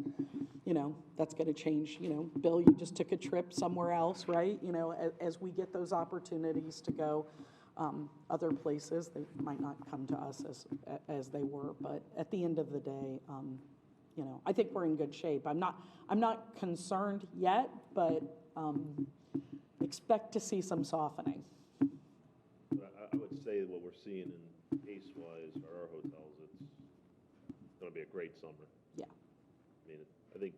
that's going to change. Bill, you just took a trip somewhere else, right? As we get those opportunities to go other places, they might not come to us as they were. But at the end of the day, I think we're in good shape. I'm not concerned yet, but expect to see some softening. I would say what we're seeing in pace-wise for our hotels, it's going to be a great summer. Yeah. I mean,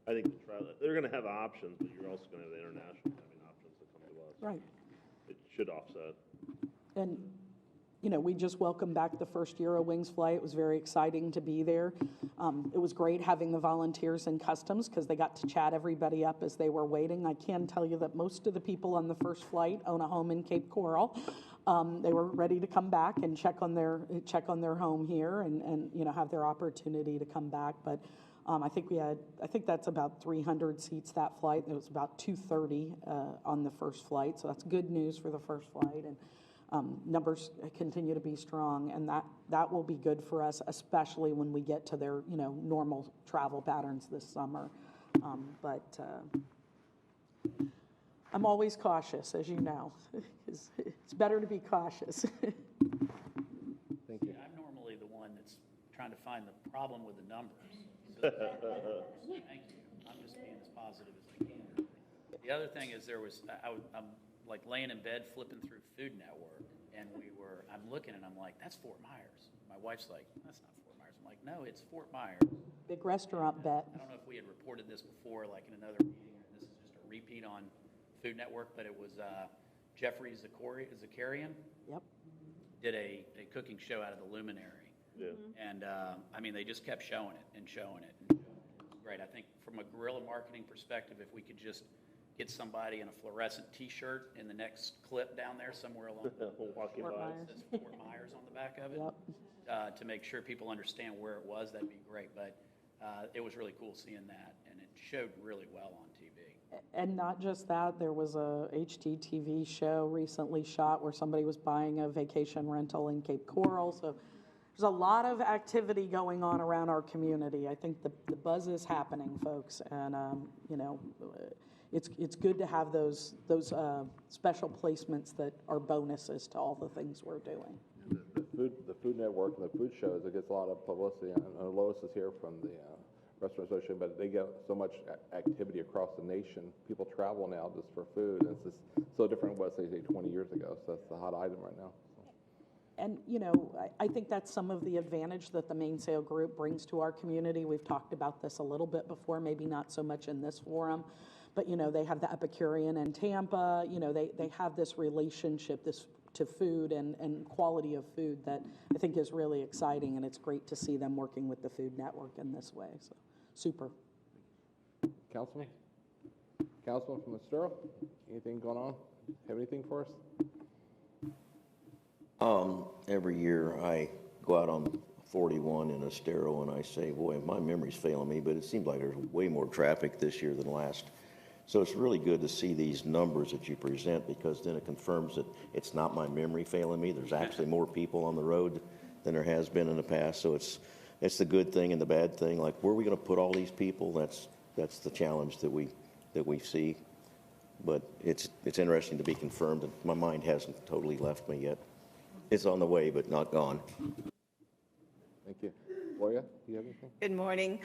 I think they're going to have options, but you're also going to have the international having options to come to us. Right. It should offset. And, we just welcomed back the first Eurowings flight. It was very exciting to be there. It was great having the volunteers in customs because they got to chat everybody up as they were waiting. I can tell you that most of the people on the first flight own a home in Cape Coral. They were ready to come back and check on their home here and have their opportunity to come back. But I think that's about 300 seats that flight. It was about 230 on the first flight, so that's good news for the first flight. And numbers continue to be strong, and that will be good for us, especially when we get to their normal travel patterns this summer. But I'm always cautious, as you know. It's better to be cautious. Thank you. I'm normally the one that's trying to find the problem with the numbers. So thank you. I'm just being as positive as I can. The other thing is I'm like laying in bed flipping through Food Network, and I'm looking and I'm like, that's Fort Myers. My wife's like, that's not Fort Myers. I'm like, no, it's Fort Myers. Big restaurant bet. I don't know if we had reported this before, like in another meeting, or this is just a repeat on Food Network, but it was Jeffrey Zakarian. Yep. Did a cooking show out of the Luminary. Yeah. And they just kept showing it and showing it. And it was great. I think from a guerrilla marketing perspective, if we could just get somebody in a fluorescent T-shirt in the next clip down there somewhere along the walking Fort by. Myers. It says Fort Myers on the back of it, to make sure people understand where it was, that'd be great. But it was really cool seeing that, and it showed really well on TV. And not just that, there was a HGTV show recently shot where somebody was buying a vacation rental in Cape Coral. So there's a lot of activity going on around our community. I think the buzz is happening, folks, and it's good to have those special placements that are bonuses to all the things we're doing. The Food Network and the food shows, it gets a lot of publicity. Lois is here from Restaurant Association, but they get so much activity across the nation. People travel now just for food. And it's just so different than what, say, 20 years ago. So that's the hot item right now. And, I think that's some of the advantage that the Mainsail Group brings to our community. We've talked about this a little bit before, maybe not so much in this forum, but, they have the Epicurean in Tampa. They have this relationship, to food and quality of food that I think is really exciting, and it's great to see them working with the Food Network in this way. So, super. Councilman from Estero, anything going on? Have anything for us? Every year I go out on 41 in Estero and I say, boy, my memory's failing me, but it seems like there's way more traffic this year than last. So it's really good to see these numbers that you present, because then it confirms that it's not my memory failing me. There's actually more people on the road than there has been in the past. So it's the good thing and the bad thing. Like, where are we going to put all these people? That's the challenge that we see. But it's interesting to be confirmed, and my mind hasn't totally left me yet. It's on the way, but not gone. Thank you. Boya, do you have anything? Good morning.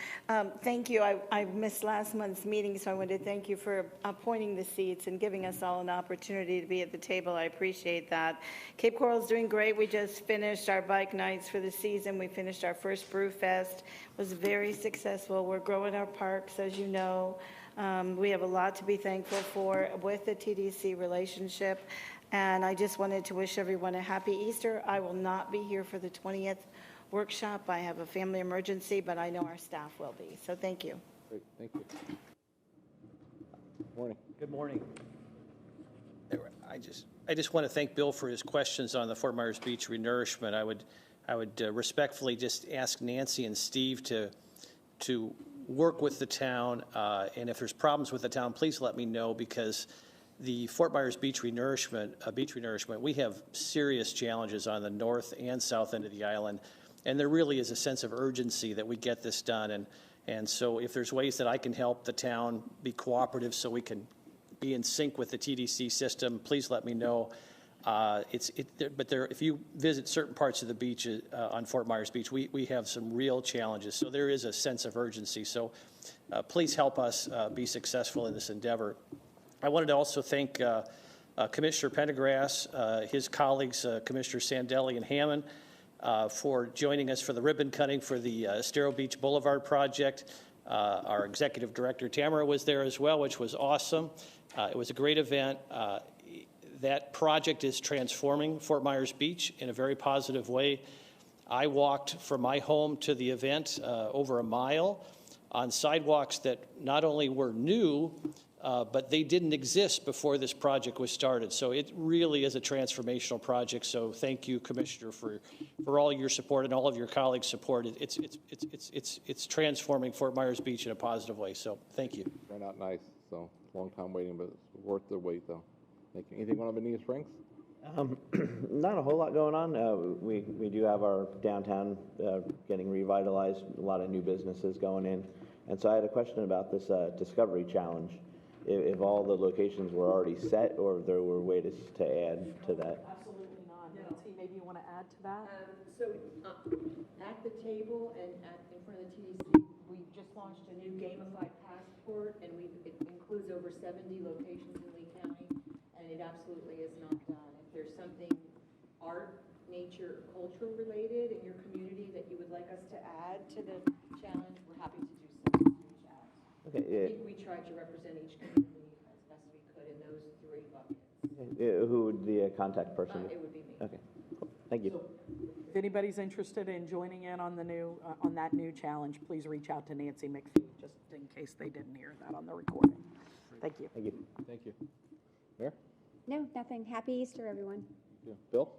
Thank you. I missed last month's meeting, so I want to thank you for appointing the seats and giving us all an opportunity to be at the table. I appreciate that. Cape Coral's doing great. We just finished our bike nights for the season. We finished our first Brew Fest. It was very successful. We're growing our parks, as you know. We have a lot to be thankful for with the TDC relationship. And I just wanted to wish everyone a happy Easter. I will not be here for the 20th workshop. I have a family emergency, but I know our staff will be. So thank you. Great, thank you. Morning. Good morning. I just want to thank Bill for his questions on the Fort Myers Beach renourishment. I would respectfully just ask Nancy and Steve to work with the town, and if there's problems with the town, please let me know, because the Fort Myers Beach renourishment, we have serious challenges on the north and south end of the island, and there really is a sense of urgency that we get this done. And so if there's ways that I can help the town be cooperative so we can be in sync with the TDC system, please let me know. If you visit certain parts of the beach on Fort Myers Beach, we have some real challenges. So there is a sense of urgency. So please help us be successful in this endeavor. I wanted to also thank Commissioner Pendergrass, his colleagues, Commissioner Sandelli and Hammond, for joining us for the ribbon cutting for the Estero Beach Boulevard project. Our executive director, Tamara, was there as well, which was awesome. It was a great event. That project is transforming Fort Myers Beach in a very positive way. I walked from my home to the event over a mile on sidewalks that not only were new, but they didn't exist before this project was started. So it really is a transformational project. So thank you, Commissioner, for all your support and all of your colleagues' support. It's transforming Fort Myers Beach in a positive way. So thank you. Turned out nice. So long time waiting, but it's worth the wait, though. Thank you. Anything going on in Bonita Springs? Not a whole lot going on. We do have our downtown getting revitalized, a lot of new businesses going in. And so I had a question about this Discovery Challenge. If all the locations were already set, or if there were ways to add to that? Absolutely not. Nancy, maybe you want to add to that? At the table and in front of the TDC, we just launched a new gamified passport, and it includes over 70 locations in Lee County, and it absolutely is not done. If there's something art, nature, cultural related in your community that you would like us to add to the challenge, we're happy to do so. Reach out. Okay, I think we tried to represent each community as best we could in those 3 buckets. Who would the contact person be? It would be me. Okay, cool. Thank you. If anybody's interested in joining in on the new on that new challenge, please reach out to Nancy McPhee, just in case they didn't hear that on the recording. Thank you. Thank you. Thank you. Mayor? No, nothing. Happy Easter, everyone. Yeah. Bill?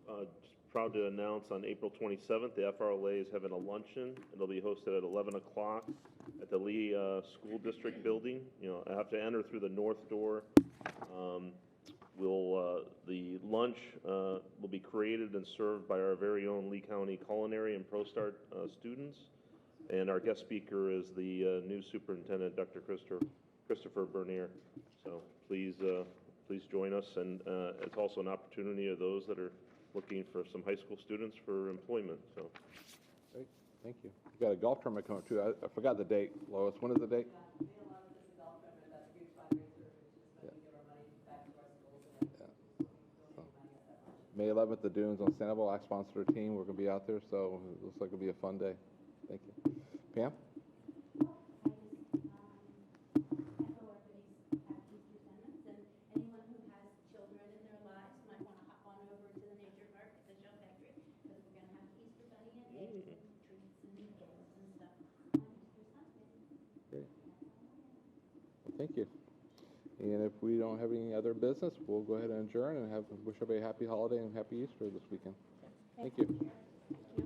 Just proud to announce on April 27th, the FRLA is having a luncheon. It'll be hosted at 11 o'clock at the Lee School District building. I have to enter through the north door. The lunch will be created and served by our very own Lee County culinary and ProStart students. And our guest speaker is the new superintendent, Dr. Christopher Bernier. So please join us. And it's also an opportunity of those that are looking for some high school students for employment. So. Great. Thank you. You got a golf tournament coming up too. I forgot the date. Lois, when is the date? May 11th, the Dunes on Sanibel. I sponsor a team. We're going to be out there, so it looks like it'll be a fun day. Thank you. Pam? Great. Well, thank you. And if we don't have any other business, we'll go ahead and adjourn and wish everybody a happy holiday and happy Easter this weekend.